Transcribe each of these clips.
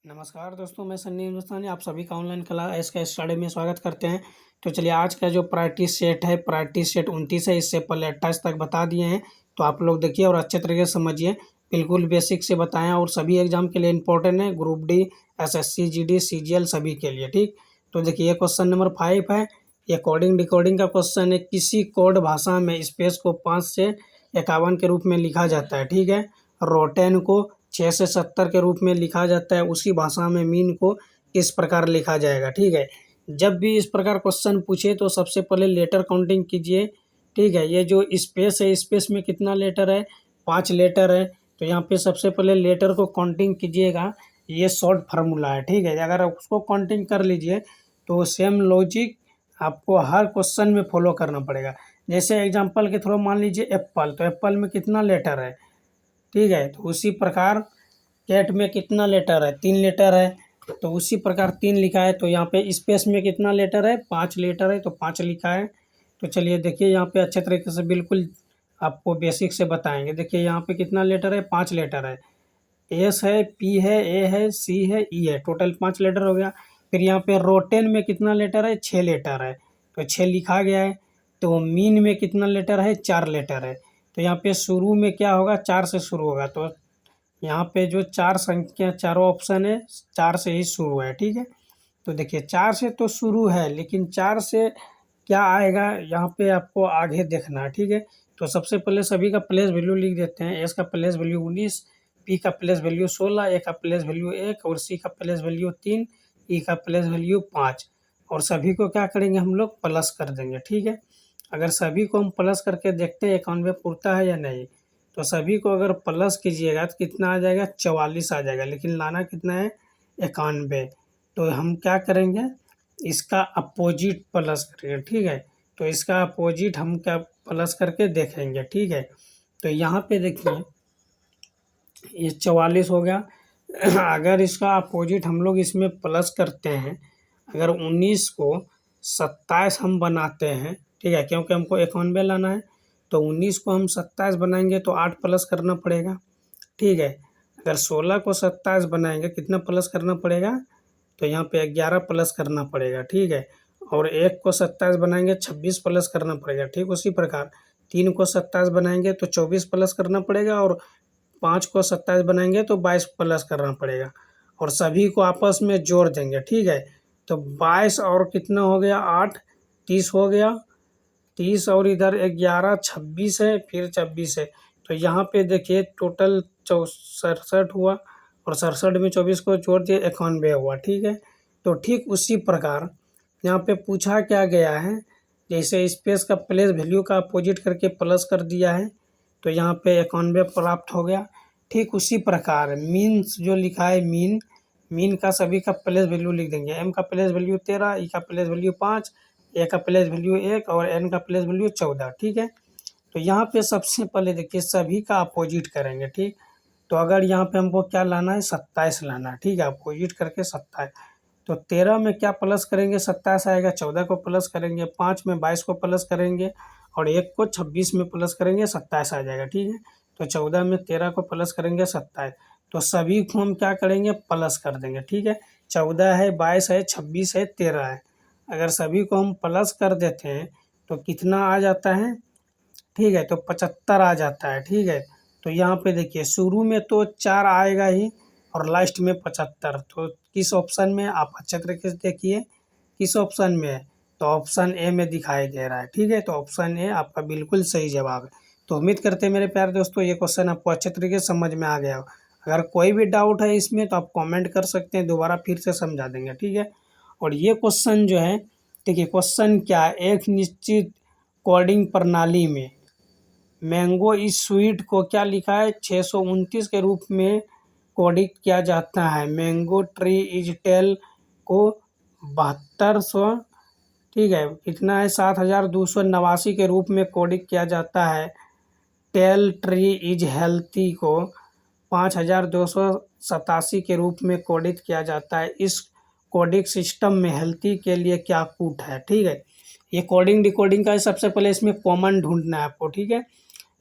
नमस्कार दोस्तों, मैं सन्नी हिंदुस्तानी आप सभी का ऑनलाइन क्लास का स्टडी में स्वागत करते हैं। तो चलिए आज का जो प्रायोरिटी सेट है, प्रायोरिटी सेट 29 है। इससे पहले 28 तक बता दिए हैं, तो आप लोग देखिए और अच्छे तरीके से समझिए। बिल्कुल बेसिक से बताएं और सभी एग्जाम के लिए इंपॉर्टेंट है, group D, SSC, GD, CGL सभी के लिए। ठीक, तो देखिए क्वेश्चन नंबर 5 है। ये कोडिंग डिकोडिंग का क्वेश्चन है। किसी कोड भाषा में स्पेस को 5 से 51 के रूप में लिखा जाता है। ठीक है, रोटेन को 6 से 70 के रूप में लिखा जाता है। उसी भाषा में मीन को किस प्रकार लिखा जाएगा। ठीक है, जब भी इस प्रकार क्वेश्चन पूछे तो सबसे पहले लेटर काउंटिंग कीजिए। ठीक है, ये जो स्पेस है, स्पेस में कितना लेटर है, 5 लेटर है। तो यहाँ पे सबसे पहले लेटर को काउंटिंग कीजिएगा। ये शॉर्ट फार्मूला है। ठीक है, अगर उसको काउंटिंग कर लीजिए तो सेम लॉजिक आपको हर क्वेश्चन में फॉलो करना पड़ेगा। जैसे एग्जाम्पल के थ्रू मान लीजिए एप्पल, तो एप्पल में कितना लेटर है। ठीक है, तो उसी प्रकार कैट में कितना लेटर है, 3 लेटर है। तो उसी प्रकार 3 लिखा है। तो यहाँ पे स्पेस में कितना लेटर है, 5 लेटर है, तो 5 लिखा है। तो चलिए देखिए यहाँ पे अच्छे तरीके से बिल्कुल आपको बेसिक से बताएंगे। देखिए यहाँ पे कितना लेटर है, 5 लेटर है। एस है, पी है, ए है, सी है, ई है, टोटल 5 लेटर हो गया। फिर यहाँ पे रोटेन में कितना लेटर है, 6 लेटर है, तो 6 लिखा गया है। तो मीन में कितना लेटर है, 4 लेटर है। तो यहाँ पे शुरू में क्या होगा, 4 से शुरू होगा। तो यहाँ पे जो 4 संख्या, चारों ऑप्शन है 4 से ही शुरू है। ठीक है, तो देखिए 4 से तो शुरू है, लेकिन 4 से क्या आएगा यहाँ पे आपको आगे देखना है। ठीक है, तो सबसे पहले सभी का प्लेस वैल्यू लिख देते हैं। एस का प्लेस वैल्यू 19, पी का प्लेस वैल्यू 16, ए का प्लेस वैल्यू 1 और सी का प्लेस वैल्यू 3, ई का प्लेस वैल्यू 5। और सभी को क्या करेंगे, हम लोग प्लस कर देंगे। ठीक है, अगर सभी को हम प्लस करके देखते हैं 91 पूरता है या नहीं। तो सभी को अगर प्लस कीजिएगा तो कितना आ जाएगा, 44 आ जाएगा, लेकिन लाना कितना है, 91। तो हम क्या करेंगे, इसका अपोजिट प्लस करेंगे। ठीक है, तो इसका अपोजिट हम क्या प्लस करके देखेंगे। ठीक है, तो यहाँ पे देखिए ये 44 हो गया। अगर इसका अपोजिट हम लोग इसमें प्लस करते हैं, अगर 19 को 27 हम बनाते हैं। ठीक है, क्योंकि हमको 91 लाना है। तो 19 को हम 27 बनाएंगे तो 8 प्लस करना पड़ेगा। ठीक है, अगर 16 को 27 बनाएंगे कितना प्लस करना पड़ेगा, तो यहाँ पे 11 प्लस करना पड़ेगा। ठीक है, और 1 को 27 बनाएंगे 26 प्लस करना पड़ेगा। ठीक, उसी प्रकार 3 को 27 बनाएंगे तो 24 प्लस करना पड़ेगा, और 5 को 27 बनाएंगे तो 22 प्लस करना पड़ेगा, और सभी को आपस में जोड़ देंगे। ठीक है, तो 22 और कितना हो गया, 8, 30 हो गया। 30 और इधर 11, 26 है, फिर 26 है। तो यहाँ पे देखिए टोटल 67 हुआ, और 67 में 24 को जोड़ दिए 91 हुआ। ठीक है, तो ठीक उसी प्रकार यहाँ पे पूछा क्या गया है, जैसे स्पेस का प्लेस वैल्यू का अपोजिट करके प्लस कर दिया है, तो यहाँ पे 91 प्राप्त हो गया। ठीक उसी प्रकार मीन्स जो लिखा है, मीन का सभी का प्लेस वैल्यू लिख देंगे। एम का प्लेस वैल्यू 13, ई का प्लेस वैल्यू 5, ए का प्लेस वैल्यू 1 और एन का प्लेस वैल्यू 14। ठीक है, तो यहाँ पे सबसे पहले देखिए सभी का अपोजिट करेंगे। ठीक, तो अगर यहाँ पे हमको क्या लाना है, 27 लाना है। ठीक है, अपोजिट करके 27। तो 13 में क्या प्लस करेंगे, 27 आएगा। 14 को प्लस करेंगे, 5 में 22 को प्लस करेंगे, और 1 को 26 में प्लस करेंगे, 27 आ जाएगा। ठीक है, तो 14 में 13 को प्लस करेंगे, 27। तो सभी को हम क्या करेंगे, प्लस कर देंगे। ठीक है, 14 है, 22 है, 26 है, 13 है। अगर सभी को हम प्लस कर देते हैं तो कितना आ जाता है, ठीक है, तो 75 आ जाता है। ठीक है, तो यहाँ पे देखिए शुरू में तो 4 आएगा ही, और लास्ट में 75। तो किस ऑप्शन में, आप अच्छे तरीके से देखिए किस ऑप्शन में है, तो ऑप्शन ए में दिखाई दे रहा है। ठीक है, तो ऑप्शन ए आपका बिल्कुल सही जवाब है। तो उम्मीद करते हैं मेरे प्यारे दोस्तों ये क्वेश्चन आपको अच्छे तरीके से समझ में आ गया हो। अगर कोई भी डाउट है इसमें तो आप कमेंट कर सकते हैं, दोबारा फिर से समझा देंगे। ठीक है, और ये क्वेश्चन जो है, देखिए क्वेश्चन क्या है, एक निश्चित कोडिंग प्रणाली में मैंगो इस स्वीट को क्या लिखा है, 629 के रूप में कोडित किया जाता है। मैंगो ट्री इज टेल को 7200, ठीक है, कितना है, 7289 के रूप में कोडित किया जाता है। टेल ट्री इज हेल्थी को 5287 के रूप में कोडित किया जाता है। इस कोडिंग सिस्टम में हेल्थी के लिए क्या कूट है। ठीक है, ये कोडिंग डिकोडिंग का है। सबसे पहले इसमें कॉमन ढूंढना है आपको। ठीक है,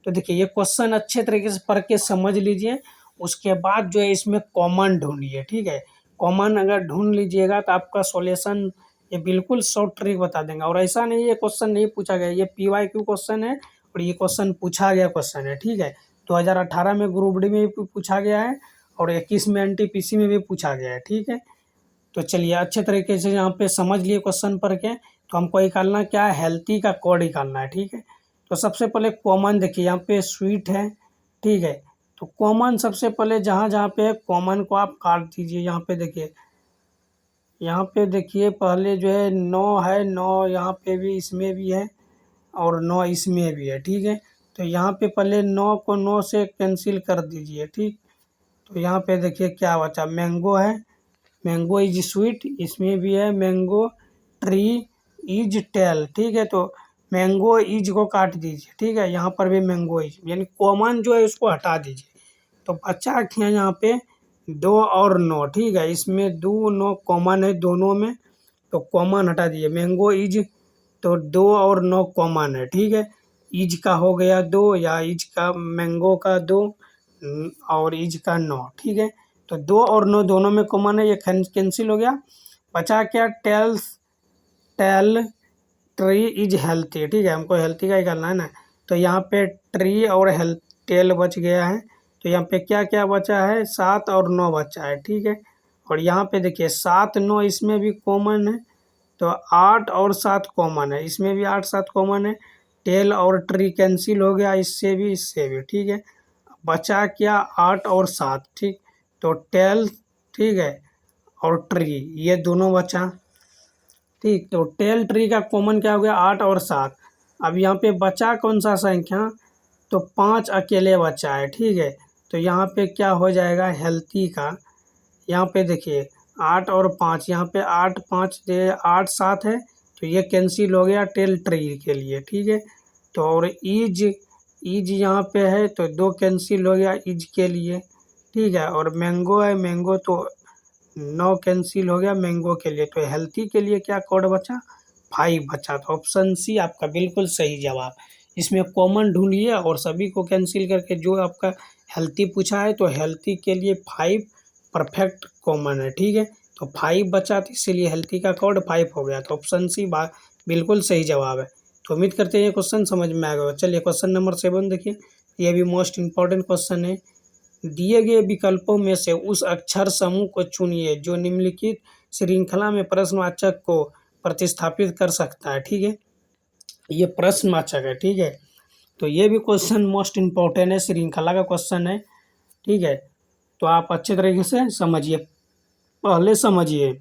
तो देखिए ये क्वेश्चन अच्छे तरीके से पढ़ के समझ लीजिए, उसके बाद जो है इसमें कॉमन ढूंढिए। ठीक है, कॉमन अगर ढूंढ लीजिएगा तो आपका सॉल्यूशन ये बिल्कुल शॉर्ट ट्रिक बता देंगे। और ऐसा नहीं, ये क्वेश्चन नहीं पूछा गया, ये PYQ क्वेश्चन है और ये क्वेश्चन पूछा गया क्वेश्चन है, ठीक है। 2018 में ग्रुप डी में भी पूछा गया है और 21 में NTPC में भी पूछा गया है, ठीक है। तो चलिए अच्छे तरीके से यहाँ पे समझ लिए क्वेश्चन पढ़ के। तो हमको निकालना क्या है, हेल्थी का कोड निकालना है, ठीक है। तो सबसे पहले कॉमन देखिए यहाँ पे स्वीट है, ठीक है। तो कॉमन सबसे पहले जहाँ जहाँ पे है कॉमन को आप काट दीजिए। यहाँ पे देखिए, यहाँ पे देखिए पहले जो है 9 है, 9 यहाँ पे भी, इसमें भी है और 9 इसमें भी है, ठीक है। तो यहाँ पे पहले 9 को 9 से कैंसिल कर दीजिए, ठीक। तो यहाँ पे देखिए क्या बचा, मैंगो है, मैंगो इज स्वीट, इसमें भी है मैंगो, ट्री इज टेल, ठीक है। तो मैंगो इज को काट दीजिए, ठीक है। यहाँ पर भी मैंगो इज, यानी कॉमन जो है उसको हटा दीजिए। तो बचा क्या यहाँ पे 2 और 9, ठीक है। इसमें 2 9 कॉमन है दोनों में, तो कॉमन हटा दीजिए। मैंगो इज, तो 2 और 9 कॉमन है, ठीक है। इज का हो गया 2, या इज का मैंगो का 2 और इज का 9, ठीक है। तो 2 और 9 दोनों में कॉमन है, ये कैंसिल हो गया। बचा क्या, टेल ट्री इज हेल्थी, ठीक है। हमको हेल्थी का ही करना है ना। तो यहाँ पे ट्री और हेल्थ टेल बच गया है। तो यहाँ पे क्या क्या बचा है, 7 और 9 बचा है, ठीक है। और यहाँ पे देखिए 7 9 इसमें भी कॉमन है, तो 8 और 7 कॉमन है, इसमें भी 8 7 कॉमन है। टेल और ट्री कैंसिल हो गया, इससे भी इससे भी, ठीक है। बचा क्या, 8 और 7, ठीक। तो टेल, ठीक है, और ट्री, ये दोनों बचा, ठीक। तो टेल ट्री का कॉमन क्या हो गया, 8 और 7। अब यहाँ पे बचा कौन सा संख्या, तो 5 अकेले बचा है, ठीक है। तो यहाँ पे क्या हो जाएगा हेल्थी का, यहाँ पे देखिए 8 और 5, यहाँ पे 8 5 दे 8 7 है, तो ये कैंसिल हो गया टेल ट्री के लिए, ठीक है। तो और इज, इज यहाँ पे है तो 2 कैंसिल हो गया इज के लिए, ठीक है। और मैंगो है, मैंगो तो 9 कैंसिल हो गया मैंगो के लिए। तो हेल्थी के लिए क्या कोड बचा, 5 बचा। तो ऑप्शन सी आपका बिल्कुल सही जवाब। इसमें कॉमन ढूंढिए और सभी को कैंसिल करके जो आपका हेल्थी पूछा है, तो हेल्थी के लिए 5 परफेक्ट कॉमन है, ठीक है। तो 5 बचा, तो इसीलिए हेल्थी का कोड 5 हो गया। तो ऑप्शन सी बिल्कुल सही जवाब है। तो उम्मीद करते हैं ये क्वेश्चन समझ में आ गया। चलिए क्वेश्चन नंबर 7 देखिए, ये भी मोस्ट इम्पॉर्टेंट क्वेश्चन है। दिए गए विकल्पों में से उस अक्षर समूह को चुनिए जो निम्नलिखित श्रृंखला में प्रश्नवाचक को प्रतिस्थापित कर सकता है, ठीक है। ये प्रश्नवाचक है, ठीक है। तो ये भी क्वेश्चन मोस्ट इम्पोर्टेंट है, श्रृंखला का क्वेश्चन है, ठीक है। तो आप अच्छे तरीके से समझिए। पहले समझिए,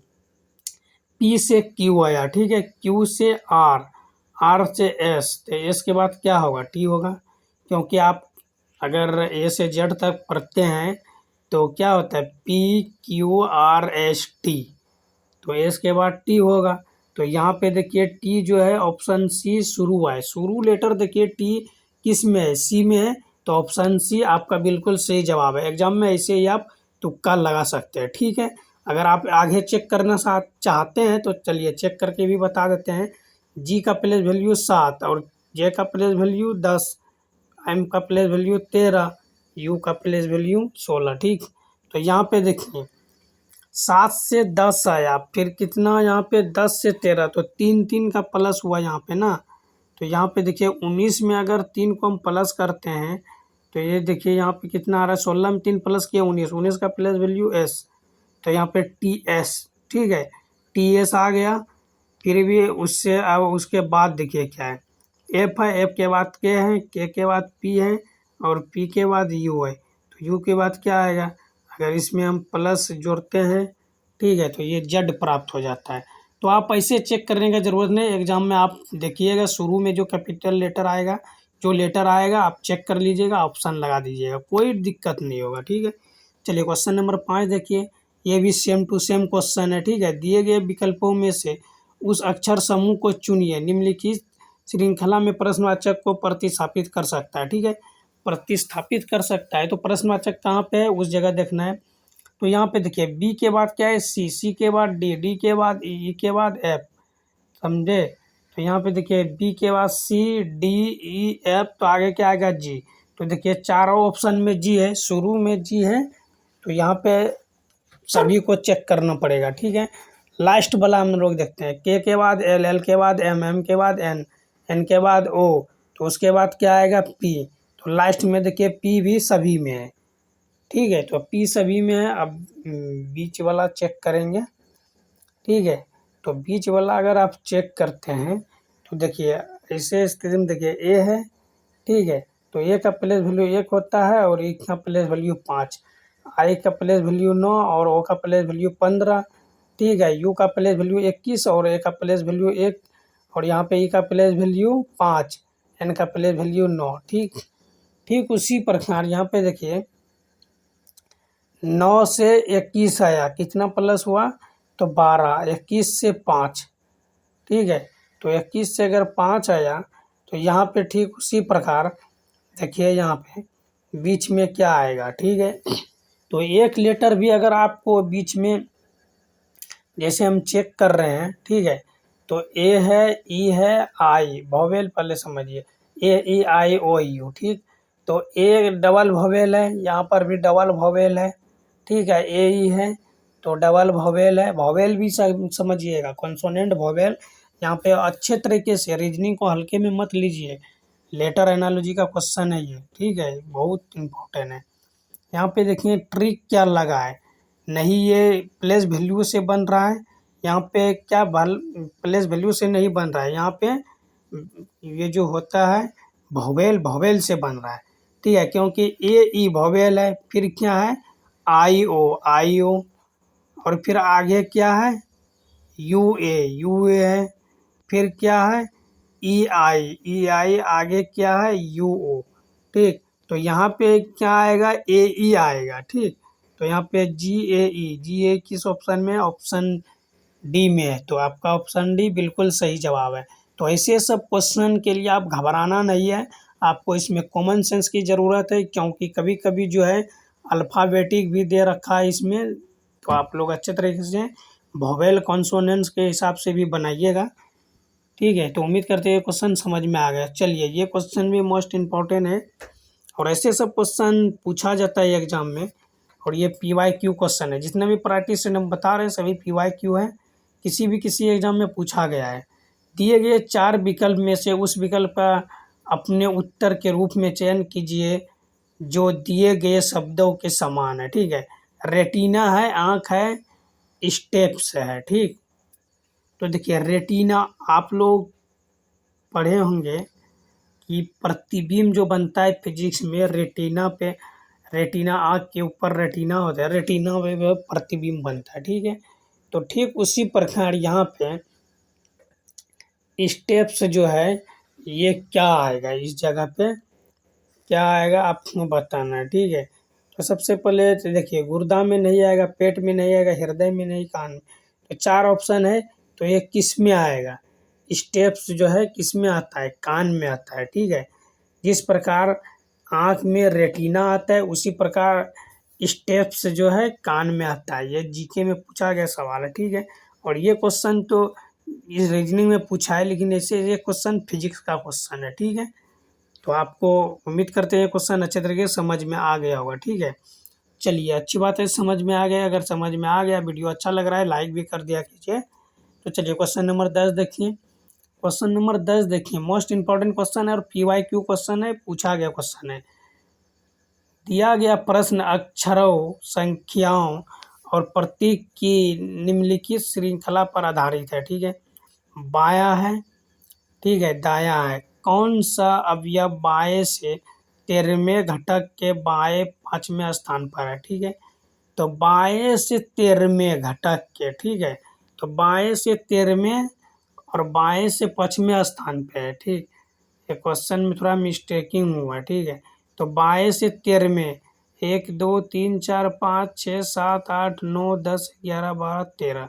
P से Q आया, ठीक है। Q से R, R से S, तो S के बाद क्या होगा, T होगा। क्योंकि आप अगर A से Z तक पढ़ते हैं तो क्या होता है PQRST, तो S के बाद T होगा। तो यहाँ पे देखिए T जो है ऑप्शन सी शुरू है, शुरू लेटर देखिए T किस में है, C में है। तो ऑप्शन सी आपका बिल्कुल सही जवाब है। एग्जाम में ऐसे ही आप तुक्का लगा सकते हैं, ठीक है। अगर आप आगे चेक करना चाहते हैं तो चलिए चेक करके भी बता देते हैं। G का प्लेस वैल्यू 7 और J का प्लेस वैल्यू 10, M का प्लेस वैल्यू 13, U का प्लेस वैल्यू 16, ठीक। तो यहाँ पे देखिए 7 से 10 आया, फिर कितना यहाँ पे 10 से 13, तो 3 3 का प्लस हुआ यहाँ पे ना। तो यहाँ पे देखिए 19 में अगर 3 को हम प्लस करते हैं तो ये देखिए यहाँ पे कितना आ रहा है, 16 में 3 प्लस किया 19, 19 का प्लस वैल्यू S, तो यहाँ पे TS, ठीक है, TS आ गया। फिर भी उससे अब उसके बाद देखिए क्या है, F है, F के बाद K है, K के बाद P है और P के बाद U है। तो U के बाद क्या आएगा, अगर इसमें हम प्लस जोड़ते हैं, ठीक है, तो ये Z प्राप्त हो जाता है। तो आप ऐसे चेक करने का ज़रूरत नहीं, एग्जाम में आप देखिएगा शुरू में जो कैपिटल लेटर आएगा, जो लेटर आएगा आप चेक कर लीजिएगा, ऑप्शन लगा दीजिएगा, कोई दिक्कत नहीं होगा, ठीक है। चलिए क्वेश्चन नंबर 5 देखिए, ये भी सेम टू सेम क्वेश्चन है, ठीक है। दिए गए विकल्पों में से उस अक्षर समूह को चुनिए निम्नलिखित श्रृंखला में प्रश्नवाचक को प्रतिस्थापित कर सकता है, ठीक है। प्रतिस्थापित कर सकता है, तो प्रश्नवाचक कहाँ पे है उस जगह देखना है। तो यहाँ पे देखिए B के बाद क्या है C, C के बाद D, D के बाद E, E के बाद F, समझे। तो यहाँ पे देखिए B के बाद C D E F, तो आगे क्या आएगा G। तो देखिए चारों ऑप्शन में G है, शुरू में G है। तो यहाँ पे सभी को चेक करना पड़ेगा, ठीक है। लास्ट वाला हम लोग देखते हैं, के बाद एल, एल के बाद एम के बाद एन, एन के बाद ओ, तो उसके बाद क्या आएगा पी। तो लास्ट में देखिए पी भी सभी में है, ठीक है। तो पी सभी में है। अब बीच वाला चेक करेंगे, ठीक है। तो बीच वाला अगर आप चेक करते हैं तो देखिए ऐसे स्थिति में देखिए ए है, ठीक है। तो ए का प्लेस वैल्यू 1 होता है और ई का प्लेस वैल्यू 5, आई का प्लेस वैल्यू 9 और ओ का प्लेस वैल्यू 15, ठीक है। यू का प्लेस वैल्यू 21 और ए का प्लेस वैल्यू 1 और यहाँ पे ई का प्लेस वैल्यू 5, एन का प्लेस वैल्यू 9, ठीक। ठीक उसी प्रकार यहाँ पे देखिए 9 से 21 आया, कितना प्लस हुआ तो 12, 21 से 5, ठीक है। तो 21 से अगर 5 आया तो यहाँ पे ठीक उसी प्रकार देखिए यहाँ पे बीच में क्या आएगा, ठीक है। तो एक लेटर भी अगर आपको बीच में जैसे हम चेक कर रहे हैं, ठीक है। तो ए है, ई है, आई वोवेल पहले समझिए, ए ई आई ओ यू, ठीक। तो ए डबल वोवेल है, यहाँ पर भी डबल वोवेल है, ठीक है। ए ई है तो डबल वोवेल है, वोवेल भी समझिएगा, कॉन्सोनेंट वोवेल। यहाँ पे अच्छे तरीके से रीजनिंग को हल्के में मत लीजिए, लेटर एनालॉजी का क्वेश्चन है ये, ठीक है, बहुत इम्पोर्टेंट है। यहाँ पे देखिए ट्रिक क्या लगा है, नहीं ये प्लेस वैल्यू से बन रहा है, यहाँ पे क्या प्लेस वैल्यू से नहीं बन रहा है, यहाँ पे ये जो होता है वोवेल से बन रहा है, ठीक है। क्योंकि ए ई वोवेल है, फिर क्या है आई ओ और फिर आगे क्या है यू ए है, फिर क्या है ई आई आगे क्या है यू ओ, ठीक। तो यहाँ पे क्या आएगा ए ई आएगा, ठीक। तो यहाँ पे जी ए किस ऑप्शन में है, ऑप्शन डी में है। तो आपका ऑप्शन डी बिल्कुल सही जवाब है। तो ऐसे सब क्वेश्चन के लिए आप घबराना नहीं है, आपको इसमें कॉमन सेंस की ज़रूरत है, क्योंकि कभी कभी जो है अल्फ़ाबेटिक भी दे रखा है इसमें। तो आप लोग अच्छे तरीके से वोवेल कॉन्सोनेंट्स के हिसाब से भी बनाइएगा, ठीक है। तो उम्मीद करते हैं क्वेश्चन समझ में आ गया। चलिए ये क्वेश्चन भी मोस्ट इम्पॉर्टेंट है और ऐसे सब क्वेश्चन पूछा जाता है एग्जाम में। और ये PYQ क्वेश्चन है, जितने भी प्रैक्टिस से हम बता रहे हैं सभी PYQ है, किसी एग्जाम में पूछा गया है। दिए गए 4 विकल्प में से उस विकल्प का अपने उत्तर के रूप में चयन कीजिए जो दिए गए शब्दों के समान है, ठीक है। रेटिना है, आँख है, स्टेप्स है, ठीक। तो देखिए रेटिना आप लोग पढ़े होंगे कि प्रतिबिंब जो बनता है फिजिक्स में रेटिना पे, रेटिना आँख के ऊपर रेटिना होता है, रेटिना पे वो प्रतिबिंब बनता है, ठीक है। तो ठीक उसी प्रकार यहाँ पे स्टेप्स जो है ये क्या आएगा, इस जगह पे क्या आएगा आपको बताना है, ठीक है। तो सबसे पहले तो देखिए गुर्दा में नहीं आएगा, पेट में नहीं आएगा, हृदय में नहीं, कान में। तो 4 ऑप्शन है, तो ये किस में आएगा, स्टेप्स जो है किस में आता है, कान में आता है, ठीक है। जिस प्रकार आँख में रेटिना आता है उसी प्रकार स्टेप्स जो है कान में आता है। ये जीके में पूछा गया सवाल है, ठीक है। और ये क्वेश्चन तो इस रीजनिंग में पूछा है, लेकिन ऐसे ये क्वेश्चन फिजिक्स का क्वेश्चन है, ठीक है। तो आपको उम्मीद करते हैं क्वेश्चन अच्छे तरीके से समझ में आ गया होगा, ठीक है। चलिए अच्छी बात है, समझ में आ गया। अगर समझ में आ गया, वीडियो अच्छा लग रहा है, लाइक भी कर दिया कीजिए। तो चलिए क्वेश्चन नंबर 10 देखिए। क्वेश्चन नंबर 10 देखिए, मोस्ट इंपॉर्टेंट क्वेश्चन है और PYQ क्वेश्चन है, पूछा गया क्वेश्चन है। दिया गया प्रश्न अक्षरों, संख्याओं और प्रतीक की निम्नलिखित श्रृंखला पर आधारित है, ठीक है। बायां है, ठीक है, दायां है। कौन सा अवयव बाएं से 13वें घटक के बाएं 5वें स्थान पर है, ठीक है। तो बाएं से 13वें घटक के, ठीक है। तो बाएं से 13वें और बाएं से 5वें स्थान पे है, ठीक। ये क्वेश्चन में थोड़ा मिस्टेकिंग हुआ है, ठीक है। तो बाएं से 13वें 1 2 3 4 5 6 7 8 9 10 11 12 13,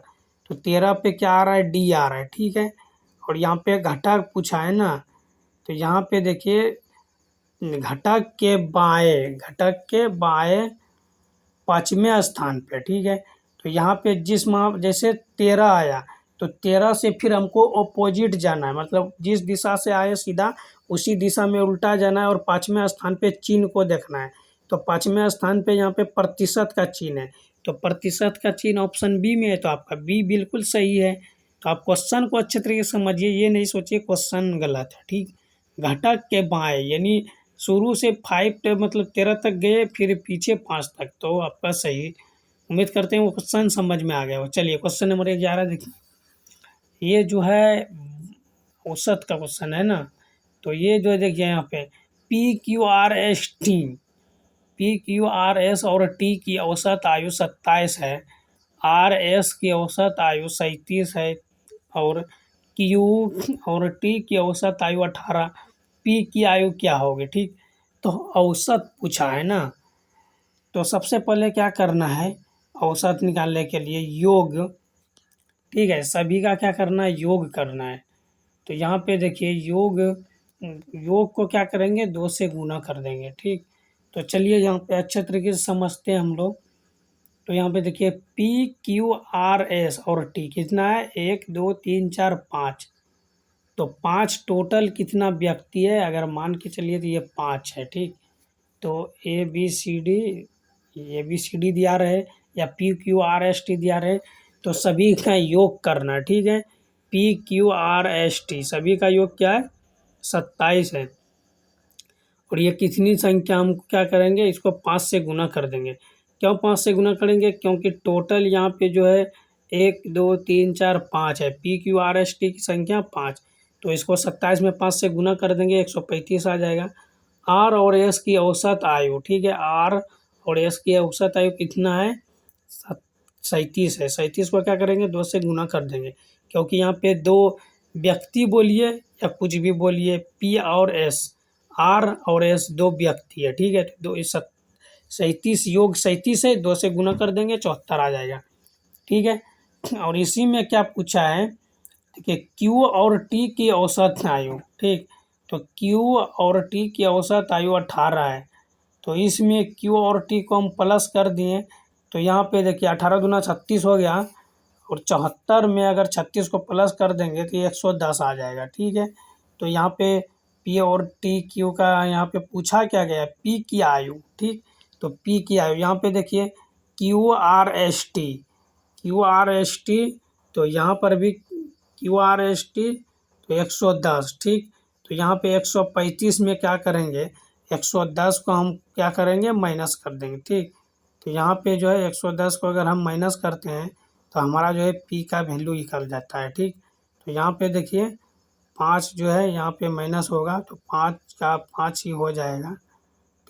तो 13 पे क्या आ रहा है डी आ रहा है, ठीक है। और यहाँ पे घटक पूछा है ना, तो यहाँ पे देखिए घटक के बाएं 5वें स्थान पे, ठीक है। तो यहाँ पे जैसे 13 आया तो 13 से फिर हमको अपोजिट जाना है, मतलब जिस दिशा से आए सीधा उसी दिशा में उल्टा जाना है और 5वें स्थान पे चिन्ह को देखना है। तो 5वें स्थान पे यहाँ पे प्रतिशत का चिन्ह है, तो प्रतिशत का चिन्ह ऑप्शन बी में है, तो आपका बी बिल्कुल सही है। तो आप क्वेश्चन को अच्छे तरीके से समझिए, ये नहीं सोचिए क्वेश्चन गलत है, ठीक। घटक के बाएं यानी शुरू से 5 मतलब 13 तक गए, फिर पीछे 5 तक, तो आपका सही। उम्मीद करते हैं वो क्वेश्चन समझ में आ गया हो। चलिए क्वेश्चन नंबर 11 देखिए, ये जो है औसत का क्वेश्चन है ना। तो ये जो देखिए यहाँ पे PQRS और टी की औसत आयु 27 है, RS की औसत आयु 37 है, और Q और T की औसत आयु 18, P की आयु क्या होगी, ठीक। तो औसत पूछा है ना, तो सबसे पहले क्या करना है, औसत निकालने के लिए योग, ठीक है, सभी का क्या करना है, योग करना है। तो यहाँ पे देखिए योग को क्या करेंगे, 2 से गुना कर देंगे, ठीक। तो चलिए यहाँ पे अच्छे तरीके से समझते हैं हम लोग। तो यहाँ पे देखिए PQRS और T कितना है, 1 2 3 4 5, तो 5 टोटल कितना व्यक्ति है, अगर मान के चलिए तो ये 5 है, ठीक। तो ABCD दिया रहे या PQRST दिया रहे, तो सभी का योग करना, ठीक है। PQRST सभी का योग क्या है, 27 है। और ये कितनी संख्या, हम क्या करेंगे, इसको 5 से गुना कर देंगे। क्यों 5 से गुना करेंगे, क्योंकि टोटल यहाँ पे जो है 1 2 3 4 5 है, PQRST की संख्या 5, तो इसको 27 में 5 से गुना कर देंगे, 135 आ जाएगा। R और S की औसत आयु, ठीक है, R और S की औसत आयु कितना है, 37 है। 37 को क्या करेंगे, 2 से गुना कर देंगे, क्योंकि यहाँ पे 2 व्यक्ति बोलिए या कुछ भी बोलिए, P और S, R और S 2 व्यक्ति है, ठीक है। तो 37 योग 37 है, 2 से गुना कर देंगे, 74 आ जाएगा, ठीक है। और इसी में क्या पूछा है, देखिए Q और T की औसत आयु, ठीक। तो Q और T की औसत आयु 18 है, तो इसमें Q और T को हम प्लस कर दिए, तो यहाँ पे देखिए 18 दूना 36 हो गया, और 74 में अगर 36 को प्लस कर देंगे तो ये 110 आ जाएगा, ठीक है। तो यहाँ पे P और T Q का यहाँ पे पूछा क्या गया, P की आयु, ठीक। तो P की आयु यहाँ पे देखिए QRST, तो यहाँ पर भी QRST, तो 110, ठीक। तो यहाँ पे 135 में क्या करेंगे, 110 को हम क्या करेंगे, माइनस कर देंगे, ठीक। तो यहाँ पे जो है 110 को अगर हम माइनस करते हैं तो हमारा जो है P का वैल्यू निकल जाता है, ठीक। तो यहाँ पे देखिए 5 जो है यहाँ पे माइनस होगा, तो 5 का 5 ही हो जाएगा,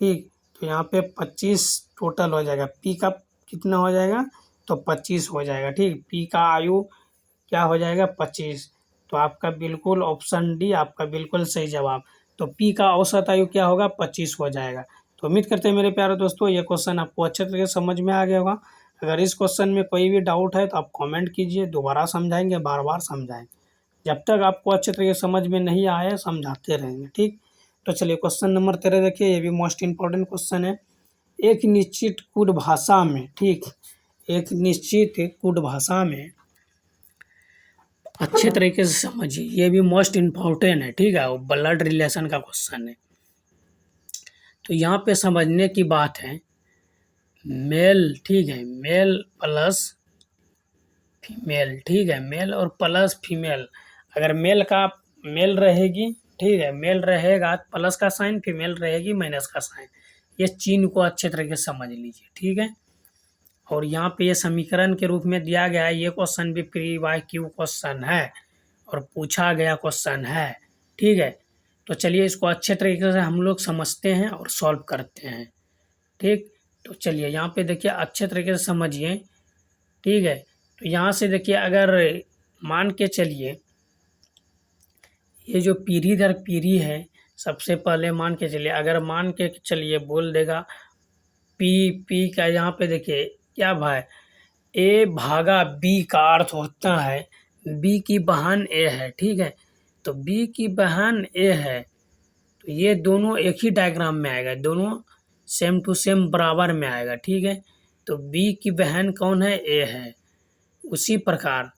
ठीक। तो यहाँ पे 25 टोटल हो जाएगा, P का कितना हो जाएगा, तो 25 हो जाएगा, ठीक। P का आयु क्या हो जाएगा, 25। तो आपका बिल्कुल ऑप्शन डी आपका बिल्कुल सही जवाब। तो P का औसत आयु क्या होगा, 25 हो जाएगा। तो उम्मीद करते हैं मेरे प्यारे दोस्तों ये क्वेश्चन आपको अच्छे तरीके से समझ में आ गया होगा। अगर इस क्वेश्चन में कोई भी डाउट है तो आप कमेंट कीजिए, दोबारा समझाएंगे, बार बार समझाएंगे, जब तक आपको अच्छे तरीके से समझ में नहीं आए समझाते रहेंगे, ठीक। तो चलिए क्वेश्चन नंबर 13 देखिए, ये भी मोस्ट इंपॉर्टेंट क्वेश्चन है। एक निश्चित कुट भाषा में, ठीक, एक निश्चित कुट भाषा में अच्छे तरीके से समझिए, ये भी मोस्ट इम्पोर्टेंट है, ठीक है, वो ब्लड रिलेशन का क्वेश्चन है। तो यहाँ पे समझने की बात है, मेल, ठीक है, मेल प्लस फीमेल, ठीक है, मेल और प्लस फीमेल, अगर मेल का मेल रहेगी, ठीक है, मेल रहेगा प्लस का साइन, फीमेल रहेगी माइनस का साइन, ये चिन्ह को अच्छे तरीके से समझ लीजिए, ठीक है। और यहाँ पे ये समीकरण के रूप में दिया गया है, ये क्वेश्चन भी प्री वाई क्यू क्वेश्चन है और पूछा गया क्वेश्चन है, ठीक है। तो चलिए इसको अच्छे तरीके से हम लोग समझते हैं और सॉल्व करते हैं, ठीक। तो चलिए यहाँ पे देखिए अच्छे तरीके से समझिए, ठीक है। तो यहाँ से देखिए अगर मान के चलिए ये जो पीढ़ी दर पीढ़ी है, सबसे पहले मान के चलिए, अगर मान के चलिए बोल देगा पी का, यहाँ पे देखिए क्या भाई, ए भागा बी का अर्थ होता है बी की बहन ए है, ठीक है। तो बी की बहन ए है, तो ये दोनों एक ही डायग्राम में आएगा, दोनों सेम टू सेम बराबर में आएगा, ठीक है। तो बी की बहन कौन है, ए है। उसी प्रकार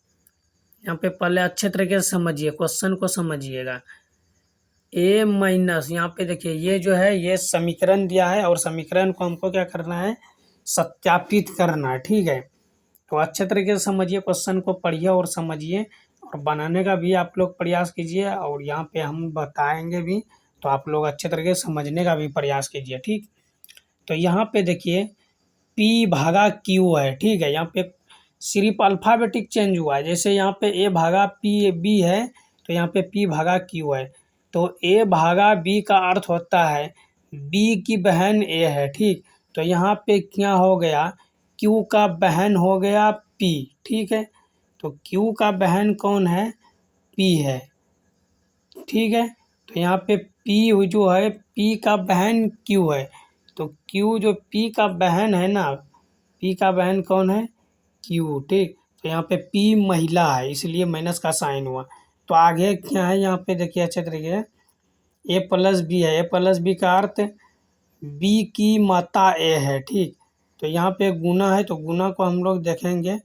यहाँ पे पहले अच्छे तरीके से समझिए, क्वेश्चन को समझिएगा, ए माइनस, यहाँ पे देखिए ये जो है ये समीकरण दिया है और समीकरण को हमको क्या करना है, सत्यापित करना। ठीक है, तो अच्छे तरीके से समझिए, क्वेश्चन को पढ़िए और समझिए और बनाने का भी आप लोग प्रयास कीजिए और यहाँ पे हम बताएंगे भी, तो आप लोग अच्छे तरीके से समझने का भी प्रयास कीजिए। ठीक, तो यहाँ पे देखिए P भागा Q है। ठीक है, यहाँ पे सिर्फ अल्फ़ाबेटिक चेंज हुआ है। जैसे यहाँ पे A भागा B है, तो यहाँ पे P भागा Q है। तो A भागा B का अर्थ होता है B की बहन A है। ठीक, तो यहाँ पे क्या हो गया, Q का बहन हो गया P। ठीक है, तो Q का बहन कौन है, P है। ठीक है, तो यहाँ पे P जो है P का बहन Q है। तो Q जो P का बहन है ना, P का बहन कौन है, Q। ठीक, तो यहाँ पे P महिला है, इसलिए माइनस का साइन हुआ। तो आगे क्या है, यहाँ पे देखिए अच्छे तरीके से A प्लस बी है। A प्लस बी का अर्थ B की माता A है। ठीक, तो यहाँ पे गुना है, तो गुना को हम लोग देखेंगे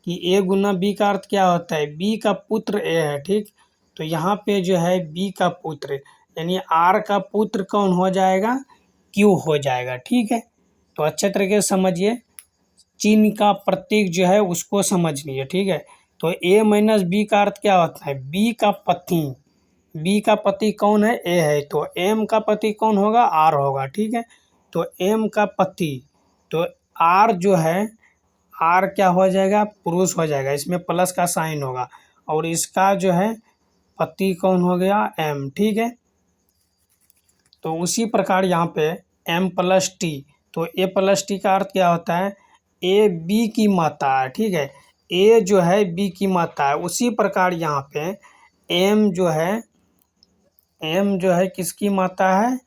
कि A गुना B का अर्थ क्या होता है, B का पुत्र A है। ठीक, तो यहाँ पे जो है B का पुत्र यानी R का पुत्र कौन हो जाएगा, Q हो जाएगा। ठीक है, तो अच्छे तरीके से समझिए, चिन्ह का प्रतीक जो है उसको समझ लीजिए। ठीक है, तो A माइनस बी का अर्थ क्या होता है, B का पति। B का पति कौन है, A है, तो M का पति कौन होगा, R होगा। ठीक है, तो M का पति, तो R जो है, R क्या हो जाएगा, पुरुष हो जाएगा, इसमें प्लस का साइन होगा। और इसका जो है पति कौन हो गया, M। ठीक है, तो उसी प्रकार यहाँ पे M प्लस टी, तो A प्लस टी का अर्थ क्या होता है, A B की माता है। ठीक है, A जो है B की माता है। उसी प्रकार यहाँ पे M जो है किसकी माता है,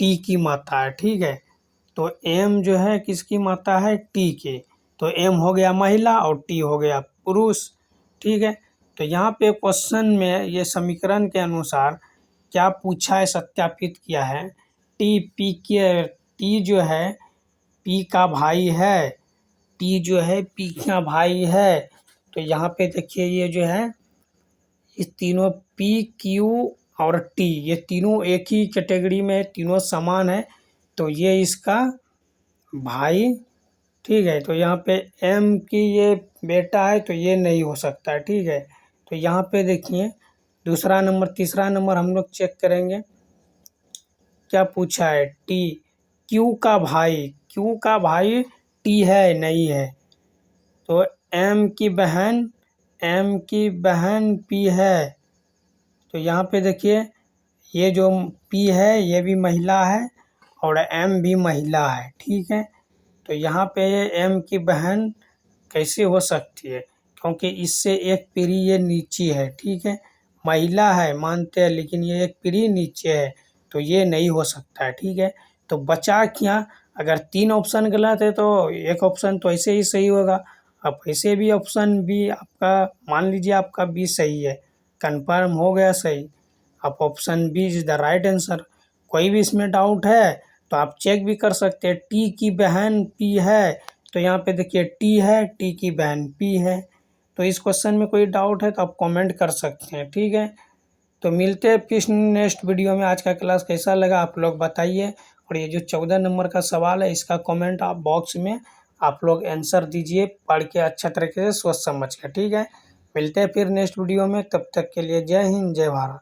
T की माता है। ठीक है, तो M जो है किसकी माता है, T की, तो M हो गया महिला और T हो गया पुरुष। ठीक है, तो यहाँ पे क्वेश्चन में ये समीकरण के अनुसार क्या पूछा है, सत्यापित किया है। T जो है P का भाई है, T जो है P का भाई है। तो यहाँ पे देखिए ये जो है इस तीनों P Q और T, ये तीनों एक ही कैटेगरी में है, तीनों समान है, तो ये इसका भाई। ठीक है, तो यहाँ पे M की ये बेटा है, तो ये नहीं हो सकता है। ठीक है, तो यहाँ पे देखिए दूसरा नंबर, तीसरा नंबर हम लोग चेक करेंगे क्या पूछा है, Q का भाई T है, नहीं है। तो M की बहन P है। तो यहाँ पे देखिए ये जो P है ये भी महिला है और M भी महिला है। ठीक है, तो यहाँ पे M की बहन कैसे हो सकती है, क्योंकि इससे एक पीढ़ी ये नीचे है। ठीक है, महिला है मानते हैं, लेकिन ये एक पीढ़ी नीचे है, तो ये नहीं हो सकता है। ठीक है, तो बचा क्या, अगर 3 ऑप्शन गलत है तो एक ऑप्शन तो ऐसे ही सही होगा। अब ऐसे भी ऑप्शन बी आपका, मान लीजिए आपका बी सही है, कंफर्म हो गया सही, अब option B is the right answer. कोई भी इसमें डाउट है तो आप चेक भी कर सकते हैं। टी की बहन पी है, तो यहाँ पे देखिए टी है, टी की बहन पी है। तो इस क्वेश्चन में कोई डाउट है तो आप कमेंट कर सकते हैं। ठीक है, तो मिलते हैं फिर नेक्स्ट वीडियो में। आज का क्लास कैसा लगा आप लोग बताइए, और ये जो 14 नंबर का सवाल है इसका कमेंट आप बॉक्स में आप लोग आंसर दीजिए, पढ़ के अच्छा तरीके से सोच समझ के। ठीक है, मिलते हैं फिर नेक्स्ट वीडियो में, तब तक के लिए जय हिंद जय भारत।